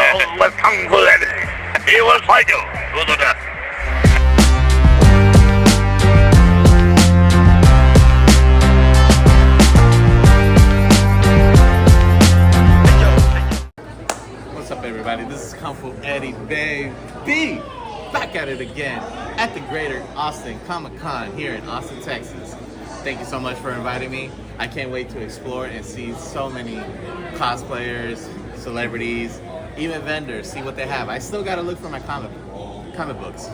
battle with Kung Fu Eddy. He will fight you to the death. What's up, everybody? This is Kung Fu Eddy, baby. Back at it again at the Greater Austin Comic-Con here in Austin, Texas. Thank you so much for inviting me. I can't wait to explore and see so many cosplayers, celebrities, even vendors, see what they have. I still gotta look for my comic books.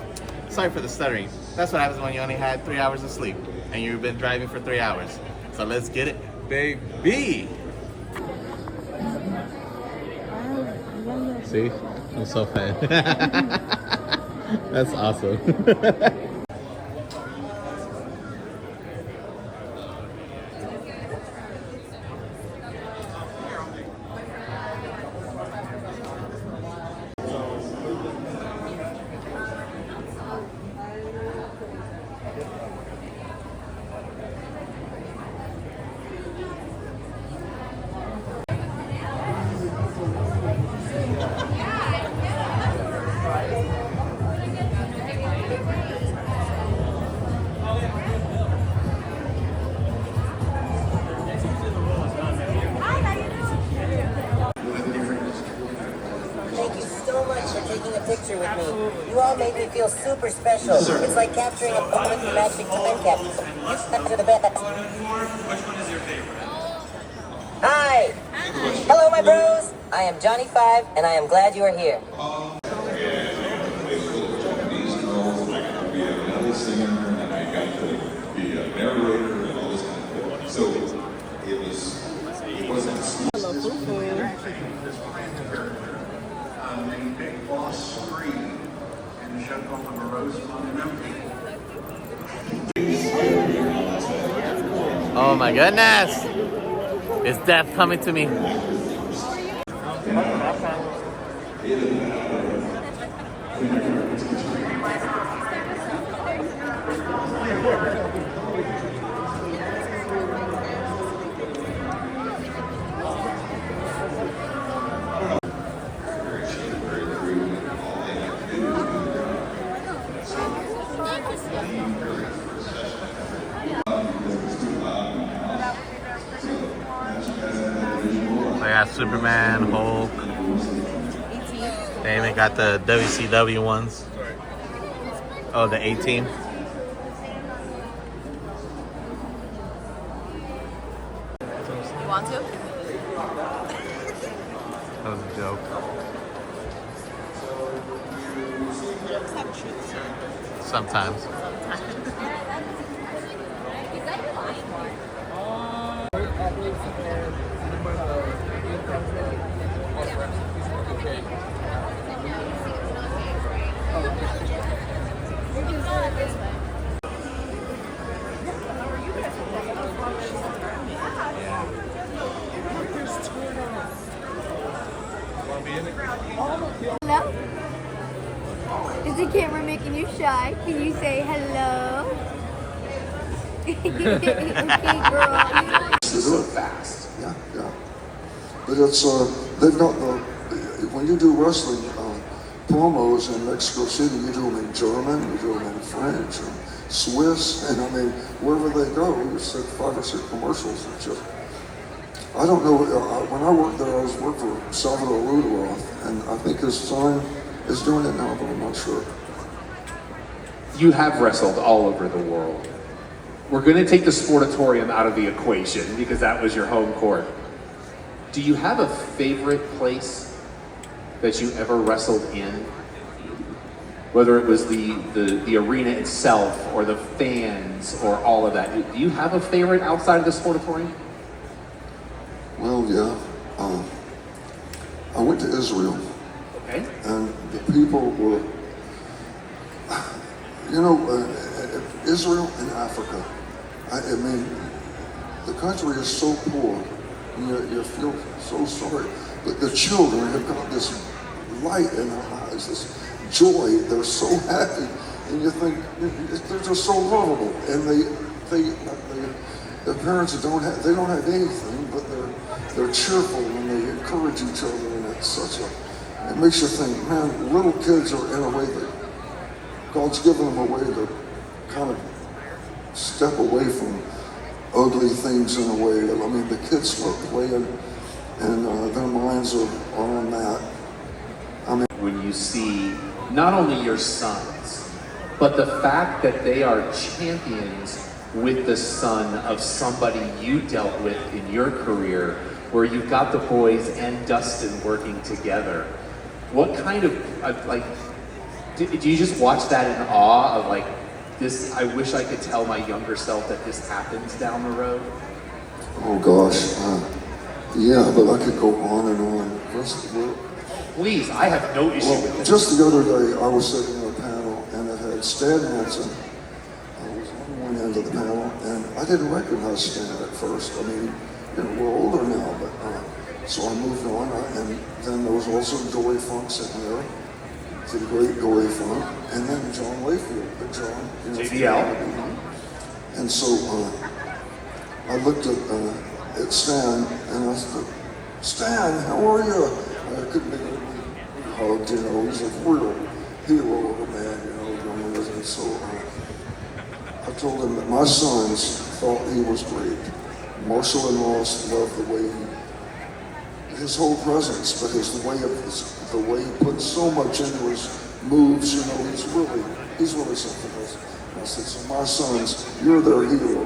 Sorry for the stuttering. That's what happens when you only had 3 hours of sleep and you've been driving for 3 hours. So let's get it, baby. See? I'm so fan. That's awesome. Taking a picture with me. You all made me feel super special. It's like capturing a moment of magic time capsule. You guys are the best. Which one is your favorite? Hi! Hello, my bros! I am Johnny 5, and I am glad you are here. Singer, and I got to be a narrator and all this kind of thing. So it wasn't. Named Big Boss 3 and shut off of a rose monument. Oh my goodness! Is death coming to me? I got Superman, Hulk. They even got the WCW ones. Oh, the 18. You want to? That was a joke. Jokes have truth. Sometimes. Hello? Is the camera making you shy? Can you say hello? Okay, girl. They do it fast. Yeah. But it's they've got when you do wrestling promos in Mexico City, you do them in German, you do them in French, and Swiss, and I mean wherever they go, it's like 5 or 6 commercials. It's just, I don't know. When I worked there, I was working for Salvador Luderoth, and I think his son is doing it now, but I'm not sure. You have wrestled all over the world. We're going to take the Sportatorium out of the equation because that was your home court. Do you have a favorite place that you ever wrestled in? Whether it was the arena itself or the fans or all of that. Do you have a favorite outside of the Sportatorium? Well, yeah. I went to Israel. Okay. And the people were, Israel and Africa. I mean, the country is so poor, and you feel so sorry. But the children have got this light in their eyes, this joy. They're so happy, and you think they're just so lovable. And their parents don't have anything, but they're cheerful and they encourage each other, and it's such a it makes you think, man, little kids are in a way that God's given them a way to kind of step away from ugly things in a way. I mean, the kids start playing and their minds are on that. I mean, when you see not only your sons, but the fact that they are champions with the son of somebody you dealt with in your career, where you've got the boys and Dustin working together. What kind of, like, do you just watch that in awe of like, this, I wish I could tell my younger self that this happens down the road? oh gosh, yeah, but I could go on and on. Please, I have no issue with this. Just the other day, I was sitting in a panel and it had Stan Hansen. I was on one end of the panel and I didn't recognize Stan at first. I mean, you know, we're older now, but so I moved on. And then there was also Dory Funk sitting there, the great Dory Funk, and then John Layfield, but John, you know, JBL. And so I looked at Stan and I said, Stan, how are you? I couldn't make it. We hugged, you know, he's a real hero of a man, you know, and so I told him that my sons thought he was great. Marshall and Ross loved the way his whole presence, but the way he put so much into his moves, you know, he's really something else. And I said, so my sons, you're their hero.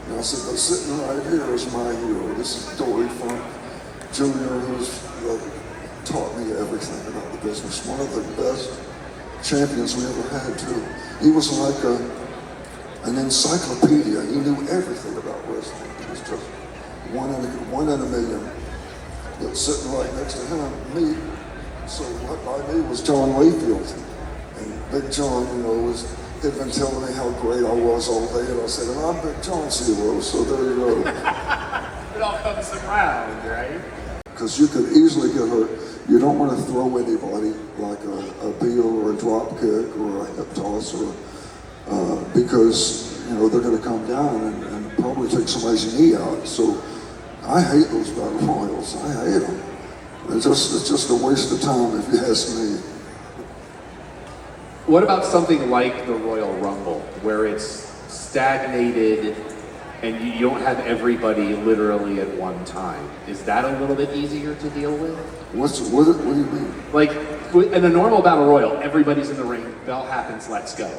And I said, but sitting right here is my hero. This is Dory Funk Jr., who's taught me everything about the business. One of the best champions we ever had, too. He was like an encyclopedia. He knew everything about wrestling. He was just one in a million. But sitting right next to him, me, so right by me was John Layfield. And Big John, you know, had been telling me how great I was all day, and I said, and I'm Big John's hero, so there you go. It all comes around, right? Because you could easily get hurt. You don't want to throw anybody like a Beal or a drop kick or a hip toss, or because you know they're going to come down and probably take somebody's knee out. So I hate those battle royals. I hate them. It's just a waste of time if you ask me. What about something like the Royal Rumble, where it's stagnated and you don't have everybody literally at one time? Is that a little bit easier to deal with? What do you mean? Like, in a normal battle royal, everybody's in the ring, bell happens, let's go.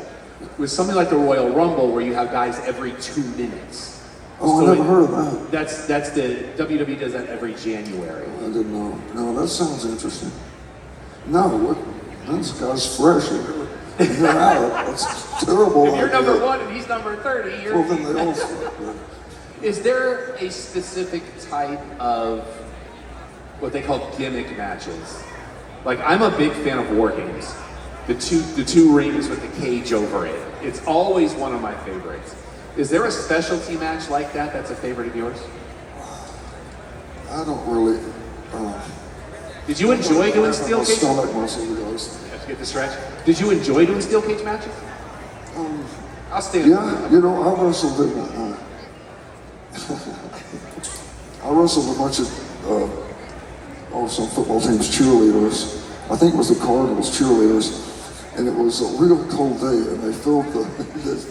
With something like the Royal Rumble, where you have guys every 2 minutes. Oh, so I never heard of that. That's the WWE does that every January. I didn't know. No, that sounds interesting. No, this guy's fresh. You're out. That's terrible. If you're number 1 and he's number 30, you're. Well, then they all suck. Is there a specific type of what they call gimmick matches? Like, I'm a big fan of War Games. The two rings with the cage over it. It's always one of my favorites. Is there a specialty match like that that's a favorite of yours? I don't really. Did you enjoy doing steel cage? Stomach muscle, guys. Let's get the stretch. Did you enjoy doing steel cage matches? I'll stand. Yeah, you know, I wrestled in. I wrestled a bunch of some football teams' cheerleaders. I think it was the Cardinals cheerleaders, and it was a real cold day, and they filled the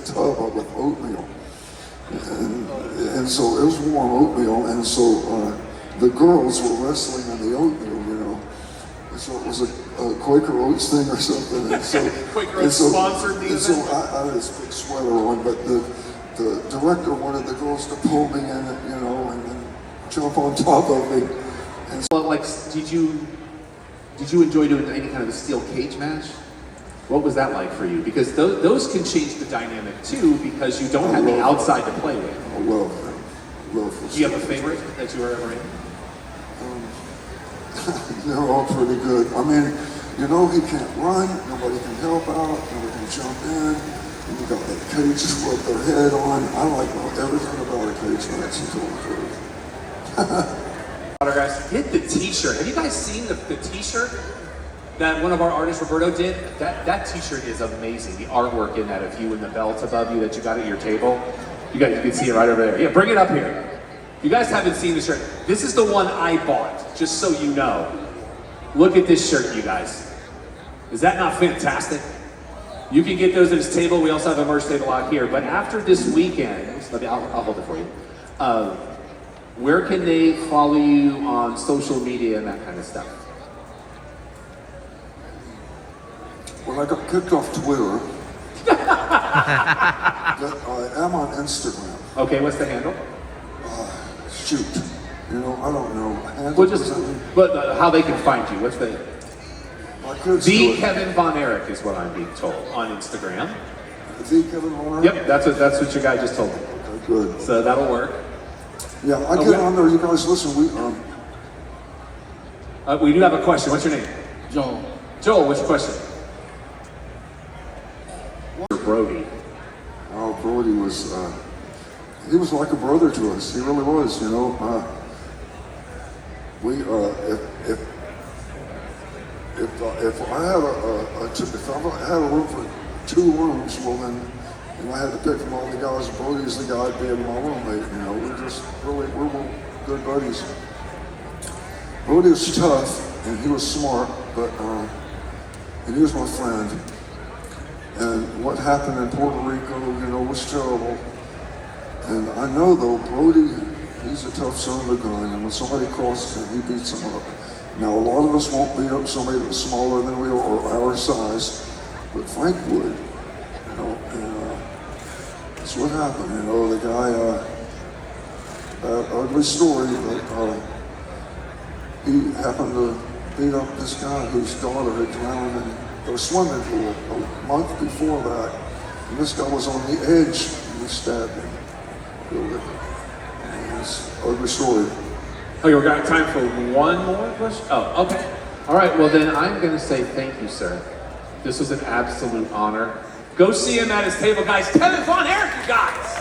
tub up with oatmeal, and so it was warm oatmeal, and so the girls were wrestling in the oatmeal, you know. And so it was a Quaker Oats thing or something, and so Quaker Oats sponsored the event. So I had this big sweater on, but the director wanted the girls to pull me in it, you know, and then jump on top of me. And well, like, did you enjoy doing any kind of a steel cage match? What was that like for you? Because those can change the dynamic too, because you don't have the outside to play with. I love them. Do you have a favorite that you were ever in? They're all pretty good. I mean, you know, he can't run, nobody can help out, nobody can jump in. And you got that cage to put their head on. I like everything about a cage match until the truth. Autographs. Get the t-shirt. Have you guys seen the t-shirt that one of our artists, Roberto, did? That t-shirt is amazing. The artwork in that of you and the belt above you that you got at your table. You can see it right over there. Yeah, bring it up here. You guys haven't seen the shirt. This is the one I bought, just so you know. Look at this shirt, you guys. Is that not fantastic? You can get those at his table. We also have a merch table out here. But after this weekend, I'll hold it for you. Where can they follow you on social media and that kind of stuff? When I got kicked off Twitter, I am on Instagram. Okay, what's the handle? Shoot, you know, I don't know. But how they can find you? What's the? My kids do it. Kevin Von Erich is what I'm being told on Instagram. The Kevin Von Erich? Yep, that's what your guy just told me. Okay, good. So that'll work. Yeah, I get on there. You guys listen. We do have a question. What's your name? Joel. Joel, what's your question? Brody. Oh, Brody was, he was like a brother to us. He really was, you know. If I had a room for 2 rooms, well then, I had to pick from all the guys. Brody's the guy being my roommate, you know. We're good buddies. Brody was tough, and he was smart, and he was my friend. And what happened in Puerto Rico, you know, was terrible. And I know though, Brody, he's a tough son of a gun, and when somebody crosses him, he beats them up. Now, a lot of us won't beat up somebody that's smaller than we are or our size, but Frank would, you know, and that's what happened, you know. The guy, ugly story, but he happened to beat up this guy whose daughter had drowned in the swimming pool a month before that, and this guy was on the edge, and we stabbed him. And it's an ugly story. Okay, we've got time for one more question. Oh, okay. All right, well then I'm going to say thank you, sir. This was an absolute honor. Go see him at his table, guys. Kevin Von Erich, you guys.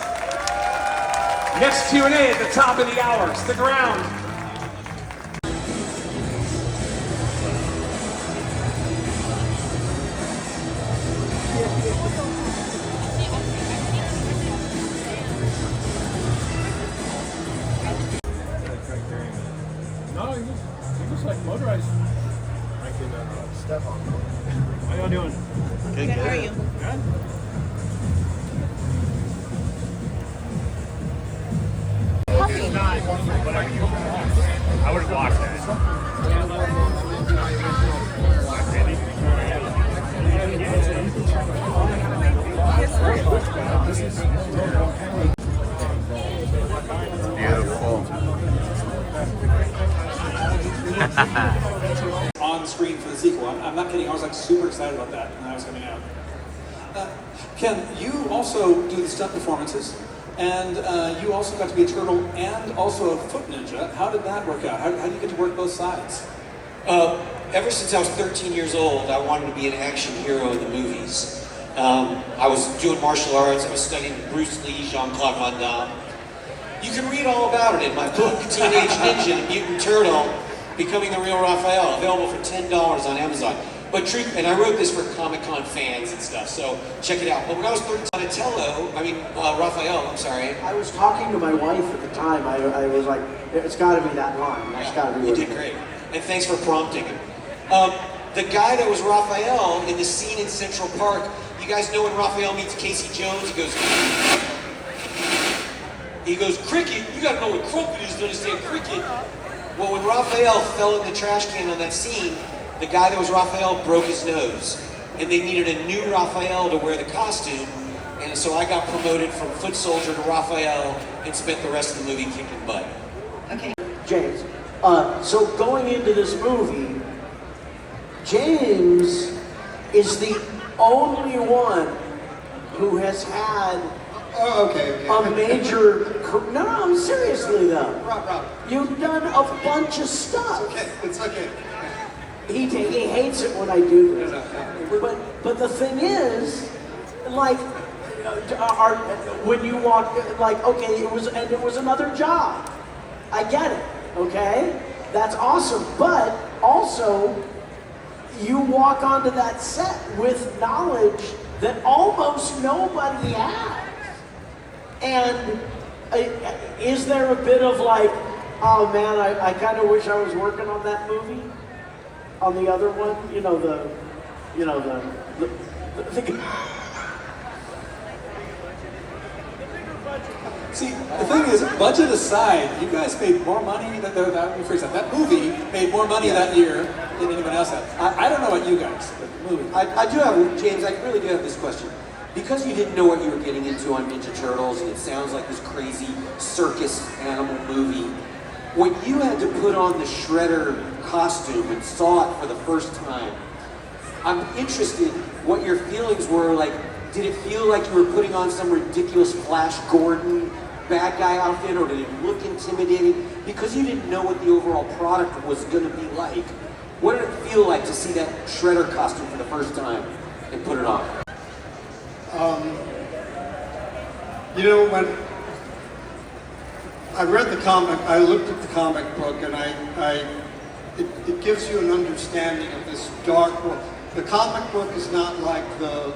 Next Q&A at the top of the hour. Stick around. No, he was like motorized. Stefan. How y'all doing? Good, how are you? Good. I would have watched that. On screen for the sequel. I'm not kidding. I was like super excited about that when that was coming out. Ken, you also do the stunt performances, and you also got to be a turtle and also a foot ninja. How did that work out? How do you get to work both sides? Ever since I was 13 years old, I wanted to be an action hero in the movies. I was doing martial arts. I was studying Bruce Lee, Jean-Claude Van Damme. You can read all about it in my book, Teenage Ninja and Mutant Turtle, Becoming the Real Raphael, available for $10 on Amazon. But and I wrote this for Comic-Con fans and stuff, so check it out. But when I was 13, Raphael, I'm sorry. I was talking to my wife at the time. I was like, it's got to be that line. That's got to be. You did great, and thanks for prompting him. The guy that was Raphael in the scene in Central Park, you guys know when Raphael meets Casey Jones, he goes, cricket, you gotta know what crumpet is to understand cricket. Well, when Raphael fell in the trash can on that scene, the guy that was Raphael broke his nose, and they needed a new Raphael to wear the costume, and so I got promoted from foot soldier to Raphael and spent the rest of the movie kicking butt. Okay. James, so going into this movie, James is the only one who has had a major. No, seriously though. Rob. You've done a bunch of stuff. It's okay. He hates it when I do this. But the thing is, like, when you walk, like, okay, it was another job. I get it. Okay, that's awesome. But also, you walk onto that set with knowledge that almost nobody has. And is there a bit of like, oh man, I kind of wish I was working on that movie? on the other one, you know the See, the thing is, budget aside, you guys made more money that movie made more money that year than anyone else had. I don't know about you guys, but the movie. I do have, James, I really do have this question. Because you didn't know what you were getting into on Ninja Turtles, and it sounds like this crazy circus animal movie, when you had to put on the Shredder costume and saw it for the first time, I'm interested what your feelings were. Like, did it feel like you were putting on some ridiculous Flash Gordon bad guy outfit, or did it look intimidating? Because you didn't know what the overall product was going to be like. What did it feel like to see that Shredder costume for the first time and put it on? You know, when I read the comic, I looked at the comic book, and it gives you an understanding of this dark world. The comic book is not like the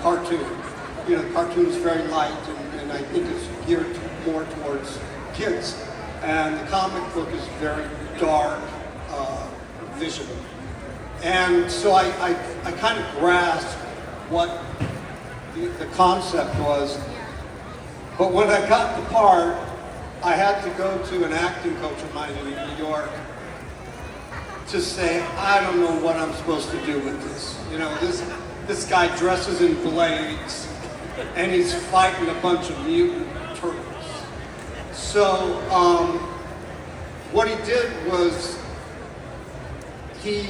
cartoon. You know, the cartoon is very light, and I think it's geared more towards kids. And the comic book is very dark, visual. And so I kind of grasped what the concept was. But when I got the part, I had to go to an acting coach of mine in New York to say, I don't know what I'm supposed to do with this. You know, this guy dresses in blades, and he's fighting a bunch of mutant turtles. So what he did was he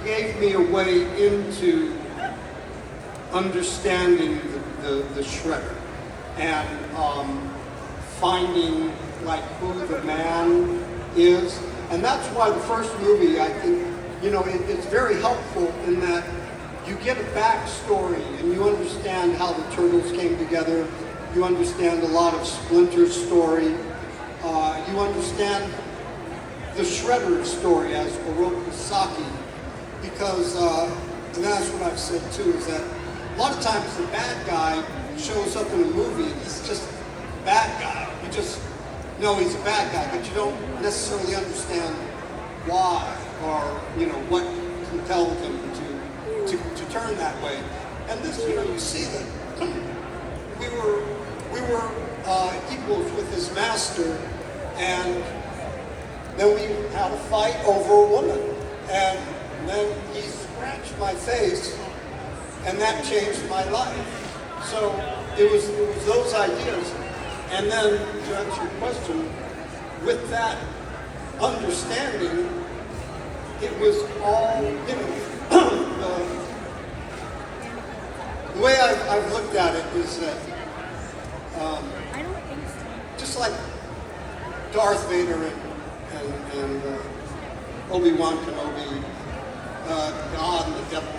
gave me a way into understanding the Shredder and finding like who the man is. And that's why the first movie, I think, you know, it's very helpful in that you get a backstory and you understand how the Turtles came together. You understand a lot of Splinter's story. You understand the Shredder story as Oroku Saki, because, and that's what I've said too, is that a lot of times the bad guy shows up in a movie and he's just a bad guy. You just know he's a bad guy, but you don't necessarily understand why or, you know, what compelled him to turn that way. And this, you know, you see that we were equals with his master, and then we had a fight over a woman, and then he scratched my face, and that changed my life. So it was those ideas. And then, to answer your question, with that understanding, it was all, you know, the way I've looked at it is that just like Darth Vader and Obi-Wan Kenobi, God and the devil,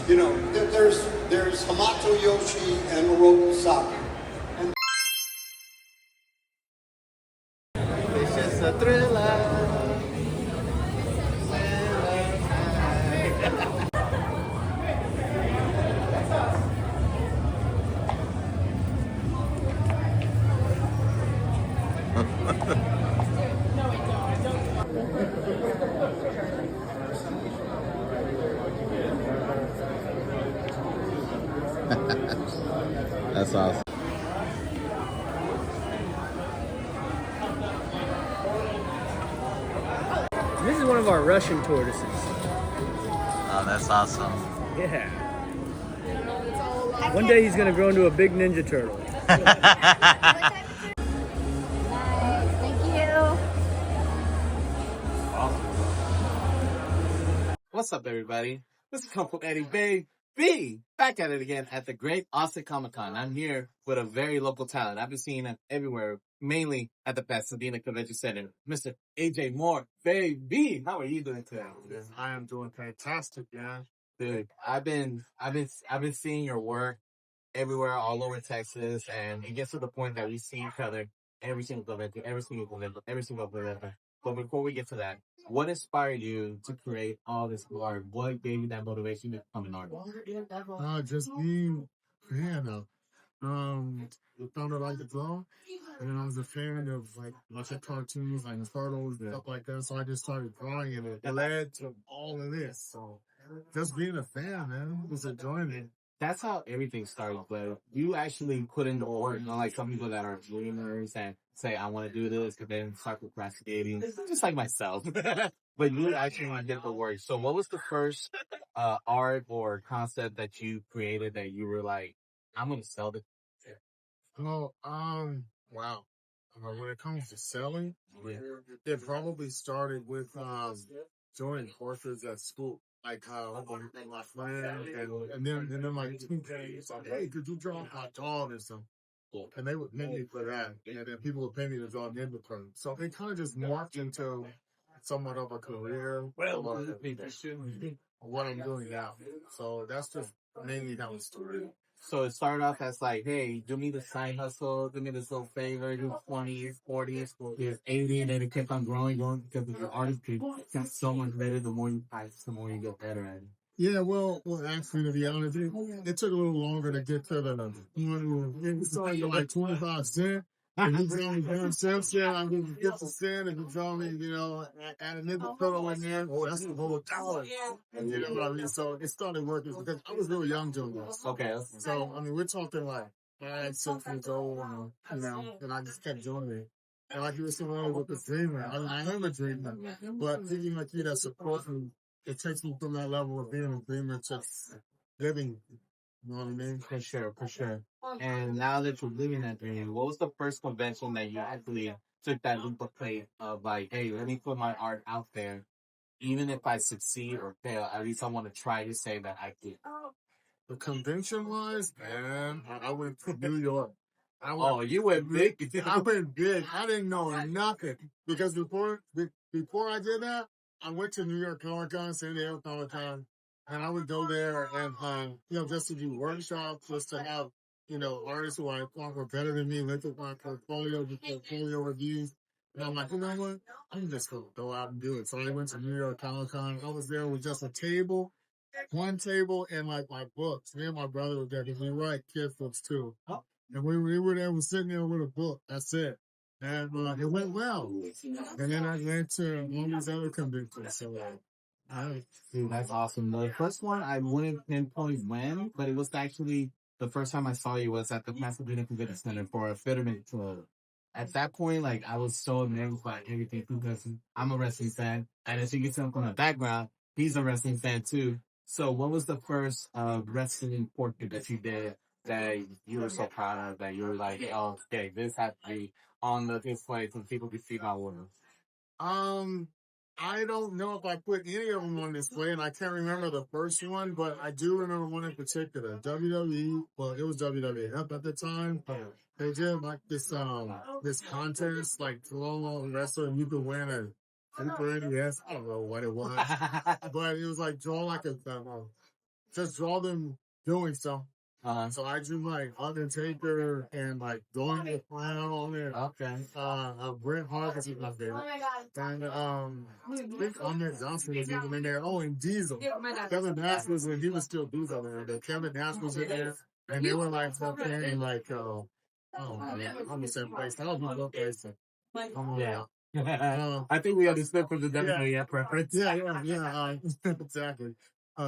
you know, there's Hamato Yoshi and Oroku Saki. It's just a thriller. That's awesome. This is one of our Russian tortoises. Oh, that's awesome. Yeah. One day he's gonna grow into a big Ninja Turtle. Thank you. What's up, everybody? This is Kung Eddie Baby, back at it again at the Great Austin Comic Con. I'm here with a very local talent. I've been seeing him everywhere, mainly at the Pasadena Convention Center. Mr. AJ Moore, baby, how are you doing today? I am doing fantastic, man. Dude, I've been seeing your work everywhere, all over Texas, and it gets to the point that we see each other every single convention, every single convention. But before we get to that, what inspired you to create all this art? What gave you that motivation to become an artist? Just being a fan of found out I could draw, and I was a fan of like watching cartoons like turtles and stuff like that. So I just started drawing, and it led to all of this. So just being a fan, man, was enjoying it. That's how everything started, but you actually put in the work. Like some people that are dreamers and say, I want to do this, but then start procrastinating, just like myself. But you actually want to get the work. So what was the first art or concept that you created that you were like, I'm going to sell this? Well, wow. When it comes to selling, it probably started with joining courses at school. Like my friend and then like 2 days like, hey, could you draw my dog or something? And they would pay me for that. And then people would pay me to draw Ninja Turtles. So it kind of just morphed into somewhat of a career. Well, what I'm doing now. So that's just mainly how it started. So it started off as like, hey, do me the side hustle, do me this little favor, do 20s, 40s, 40s, 80, and then it kept on growing because the artist could get so much better the more you practice, the more you get better at it. Yeah, well, actually, to be honest, it took a little longer to get to the, it started at like 25 cents. And you draw me down cents, I can get the cent, and you draw me, add a nigga photo in there. Oh, that's the whole dollar. And you know what I mean? So it started working because I was real young doing this. Okay. So, I mean, we're talking like 5, 6 years old, and I just kept doing it. And like you were saying earlier with the dreamer, I am a dreamer, but thinking like you that support me, it takes me from that level of being a dreamer to living. You know what I mean? For sure, for sure. And now that you're living that dream, what was the first convention that you actually took that leap of faith of like, hey, let me put my art out there. Even if I succeed or fail, at least I want to try to say that I did. The convention wise, man, I went to New York. You went big. I went big. I didn't know nothing because before I did that, I went to New York Comic Con, San Diego Comic Con, and I would go there and just to do workshops, just to have artists who I thought were better than me look at my portfolio reviews. And I'm like, you know what? I'm just gonna go out and do it. So I went to New York Comic Con. I was there with just one table, and like my books. Me and my brother were there because we write kid books too. And we were there, we're sitting there with a book. That's it. And it went well. And then I went to all these other conventions. So, Dude, that's awesome. The first one, I wouldn't pinpoint when, but it was actually the first time I saw you was at the Pasadena Convention Center for a Fitterman Club. At that point, like, I was so amazed by everything because I'm a wrestling fan. And as you can tell from the background, he's a wrestling fan too. So what was the first wrestling portrait that you did that you were so proud of, that you were like, oh, okay, this has to be on the display so people can see my work? I don't know if I put any of them on display, and I can't remember the first one, but I do remember one in particular. WWE, well, it was WWF at the time. They did like this contest, like draw a wrestler, and you could win a Super NES. I don't know what it was, but it was like draw like just draw them doing something. So I drew like Undertaker and like Dawn the Clown and Bret Hart is my favorite. And I think Ahmed Johnson was even in there. Oh, and Diesel. Kevin Nash was in. He was still Diesel in there. Kevin Nash was in there, and they were like something and like I'm the same place. I don't know what place. I think we understood from the WWE preference. Yeah, exactly.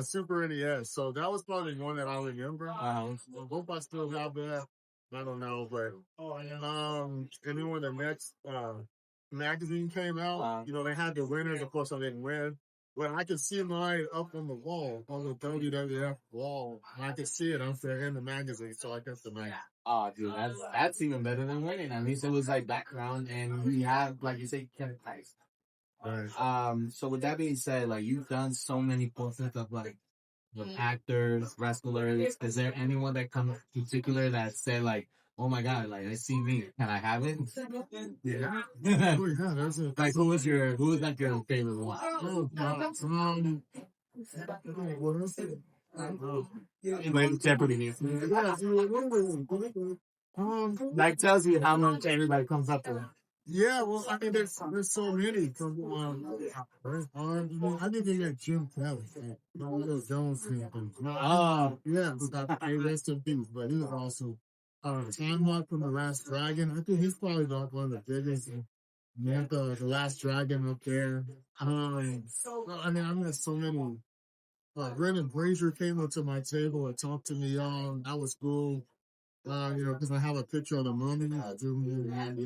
Super NES. So that was probably one that I remember. I hope I still have that. I don't know, but and then when the next magazine came out, they had the winners. Of course, I didn't win, but I could see mine up on the wall, on the WWF wall. And I could see it up there in the magazine, so I got the magazine. Oh, dude, that's even better than winning. At least it was like background, and we have, like you say, Kevin Price. Right. So with that being said, like you've done so many portraits of like actors, wrestlers. Is there anyone that comes in particular that said like, oh my god, like I see me, can I have it? Yeah. That's it. Like who was like your favorite one? What is it? Like Jeopardy. Like tells you how much everybody comes up with. Yeah, well, I mean, there's so many. I didn't think that Jim Kelly, Will Jones, yeah, rest in peace, but he was also Time Walk from the Last Dragon. I think he's probably one of the biggest. Yeah, the Last Dragon up there. I mean, I met so many. Brendan Brazier came up to my table and talked to me, y'all. That was cool. Because I have a picture of the mummy. I do, man.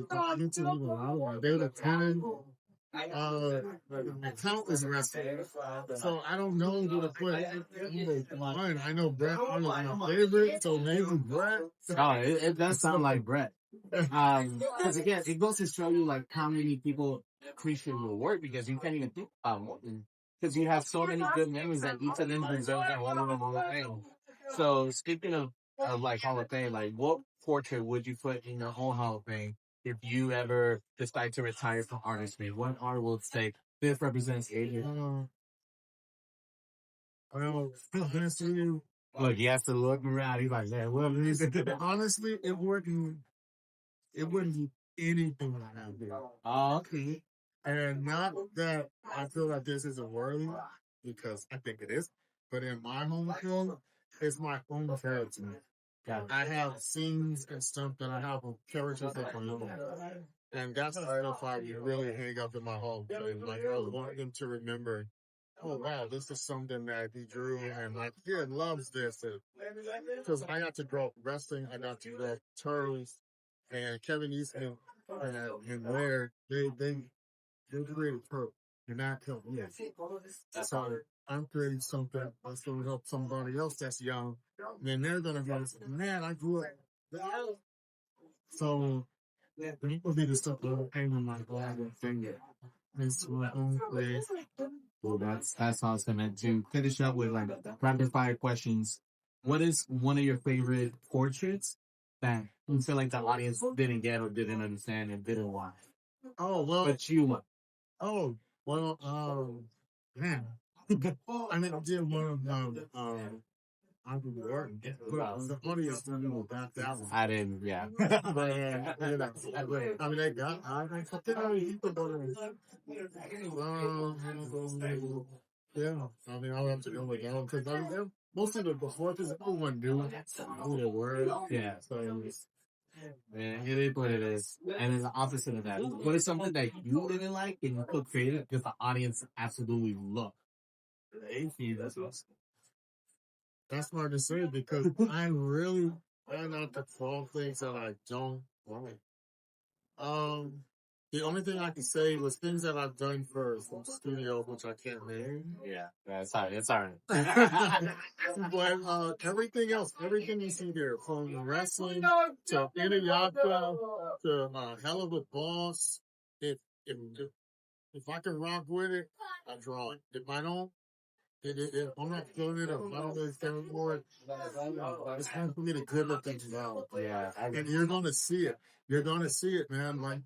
David Tennant. Countless wrestlers. So I don't know who to put one. I know Brett Arnold my favorite, so maybe Brett. Oh, it does sound like Brett. Because again, it goes to show you like how many people appreciate your work because you can't even think about one. Because you have so many good memories that each of them deserves that one of them Hall of Fame. So speaking of like Hall of Fame, like what portrait would you put in your own Hall of Fame if you ever decide to retire from artistry? What art will say this represents Adrian? Look, he has to look around. He's like, man, what is it? Honestly, it wouldn't be anything like that. Oh, okay. And not that I feel like this isn't worthy, because I think it is, but in my home film, it's my own character. I have scenes and stuff that I have of characters that I know. And that's the stuff I really hang up in my home. Like, I want them to remember, oh wow, this is something that he drew, and my kid loves this. Because I got to grow up wrestling, I got to grow up turtles, and Kevin Eastman and Laird, they created turtles. They're not helping me. So I'm creating something that's going to help somebody else that's young. And then they're going to go, man, I grew up. So it will be the stuff that will hang on my bladder finger. It's my own place. Well, that's awesome. And to finish up with like rapid fire questions, what is one of your favorite portraits that you feel like the audience didn't get or didn't understand and didn't watch? Oh, well. But you want. Oh, well, man. I mean, I did one of, Uncle Gordon. The audience didn't know about that one. I didn't, yeah. But, I mean, they got, I think I mean, yeah, I mean, I'll have to go with that because most of the before, because everyone knew who they were. Yeah. So it was, Man, it is what it is. And it's the opposite of that. What is something that you didn't like and you could create it because the audience absolutely loved? That's hard to say because I really try not to call things that I don't like. The only thing I can say was things that I've done for some studios, which I can't name. Yeah, that's all right. It's all right. But everything else, everything you see there, from wrestling to Inuyasha to Hell of a Boss, if I can rock with it, I draw it. If I don't, I'm not feeling it. I don't really care for it. It's time for me to good at things out. Yeah, and you're gonna see it. You're gonna see it, man. Like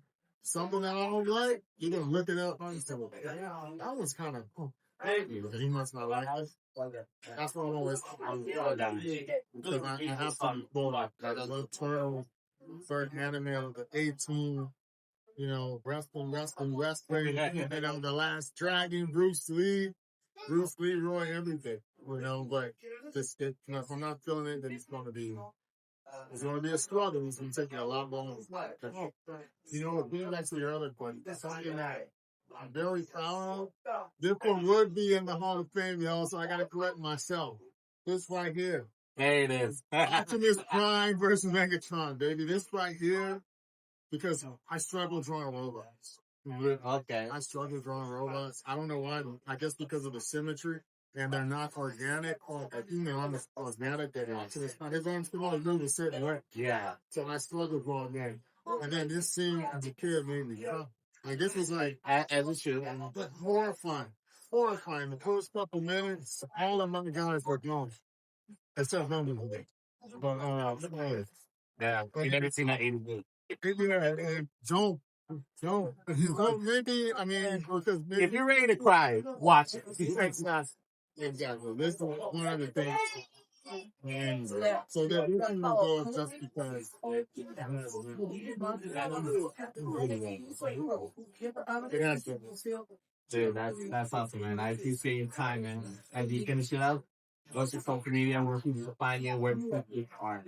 something that I don't like, you're gonna look it up. And say, that was kind of cool. He must not like it. That's what I'm always because I have to be cool. Like I love Turtle, first anime of the 18. Wrestling. And then the Last Dragon, Bruce Lee, Roy, everything. But if I'm not feeling it, then it's gonna be a struggle. It's gonna take me a lot longer. Being back to your other question, something that I'm very proud of. This one would be in the Hall of Fame, y'all. So I gotta correct myself. This right here. There it is. Optimus Prime versus Megatron, baby. This right here. Because I struggle drawing robots. Okay. I struggle drawing robots. I don't know why. I guess because of the symmetry. And they're not organic. Or, I'm organic. His arms can only move a certain way. Yeah. So I struggle drawing that. And then this scene as a kid made me cry. Like, this was like... As it should. But horrifying. The first couple minutes, all of my guys were gone. Except one of them. But, yeah. You never seen that 80 movie. Don't. Maybe, I mean, because maybe, if you're ready to cry, watch it. Exactly. This is one of the things. And so that we can go up just because. Dude, that's awesome, man. I appreciate your time, man. And you finish it out? What's your social media and where people can find you and where people are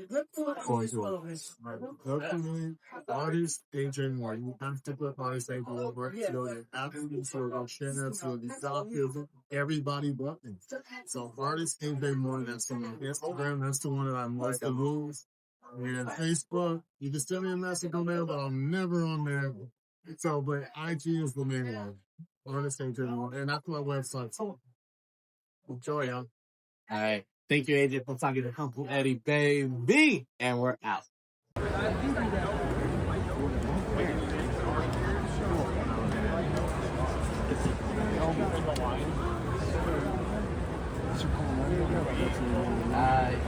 going to it? Look for me, artist AJ Moore. You have to put artist AJ Moore. So you absolutely sort of share that to the top of everybody but me. So artist AJ Moore, that's on Instagram. That's the one that I most use. And Facebook, you can send me a message on there, but I'm never on there. So, but IG is the main one. Artist AJ Moore. And that's my website. So enjoy, y'all. All right. Thank you, AJ, for talking to Uncle Eddie, baby. And we're out.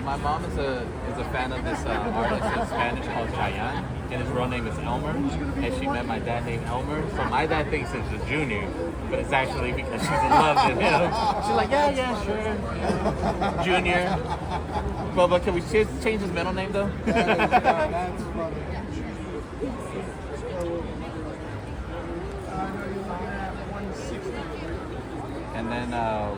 My mom is a fan of this artist in Spanish called Chayanne, and his real name is Elmer, and she met my dad named Elmer, so my dad thinks it's a junior, but it's actually because she's in love with him. She's like, yeah, sure, yeah. Junior. But can we change his middle name, though? And then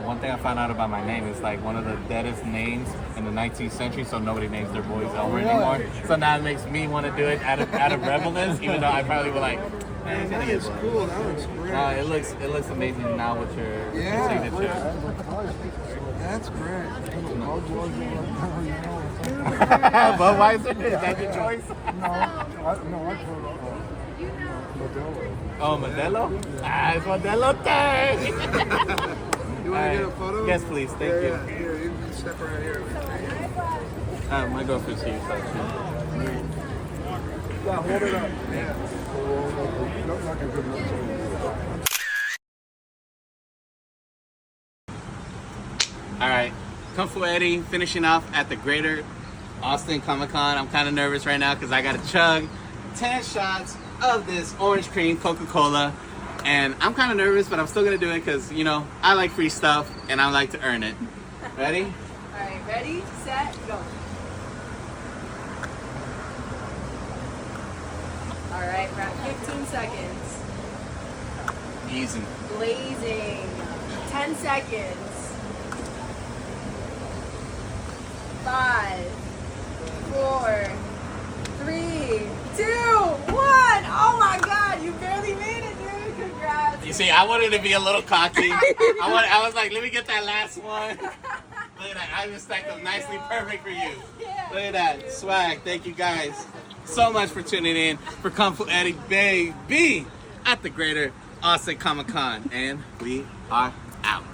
one thing I found out about my name is like one of the deadest names in the 19th century, so nobody names their boys Elmer anymore. So now it makes me want to do it out of revelance, even though I probably would like, man, it's gonna get cool. That looks great. It looks amazing now with your signature. That's great. Budweiser, is that your choice? No, I Modelo. Oh, Modelo? Ah, it's Modelo time! You want to get a photo? Yes, please. Thank you. Yeah, here, you can step right here. My girlfriend's here, so Yeah, hold it up. Yeah. Looks like a good look. All right, Kung Fu Eddie finishing off at the Greater Austin Comic Con. I'm kind of nervous right now because I got to chug 10 shots of this orange cream Coca-Cola. And I'm kind of nervous, but I'm still going to do it because, you know, I like free stuff and I like to earn it. Ready? All right, ready, set, go. All right, we're at 15 seconds. Easy. Blazing. 10 seconds. 5, 4, 3, 2, 1. Oh my God, you barely made it, dude. Congrats. You see, I wanted to be a little cocky. I was like, let me get that last one. Look at that. I just stacked them nicely perfect for you. Look at that. Swag. Thank you guys so much for tuning in for Kung Fu Eddie, baby, at the Greater Austin Comic Con. And we are out.